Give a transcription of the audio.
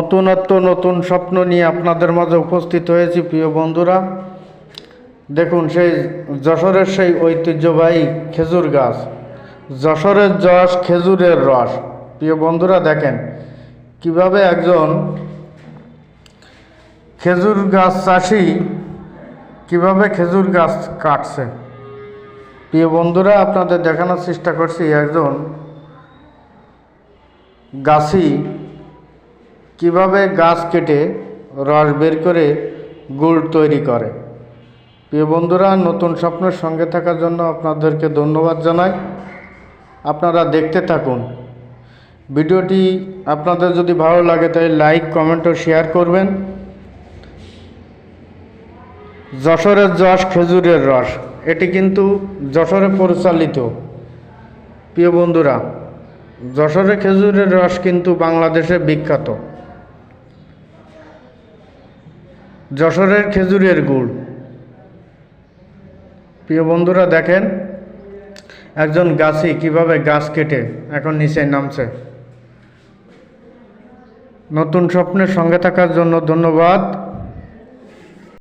নতুনত্ব নতুন স্বপ্ন নিয়ে আপনাদের মাঝে উপস্থিত হয়েছি প্রিয় বন্ধুরা। দেখুন সেই যশোরের সেই ঐতিহ্যবাহী খেজুর গাছ, যশোরের যশ খেজুরের রস। প্রিয় বন্ধুরা দেখেন কিভাবে একজন খেজুর গাছ চাষি কিভাবে খেজুর গাছ কাটছে। প্রিয় বন্ধুরা আপনাদের দেখানোর চেষ্টা করছি একজন গাছি কিভাবে গাছ কেটে রস বের করে গুড় তৈরি করে। প্রিয় বন্ধুরা নতুন স্বপ্নের সঙ্গে থাকার জন্য আপনাদেরকে ধন্যবাদ জানাই। আপনারা দেখতে থাকুন ভিডিওটি। আপনাদের যদি ভালো লাগে তাই লাইক কমেন্ট ও শেয়ার করবেন। যশোরের যশ খেজুরের রস, এটি কিন্তু যশোরে পরিচালিত। প্রিয় বন্ধুরা যশোরের খেজুরের রস কিন্তু বাংলাদেশে বিখ্যাত। যশোরের খেজুরের গুড়। প্রিয় বন্ধুরা দেখেন একজন গাছি কিভাবে গাছ কেটে এখন নিচে নামছে। নতুন স্বপ্নের সঙ্গে থাকার জন্য ধন্যবাদ।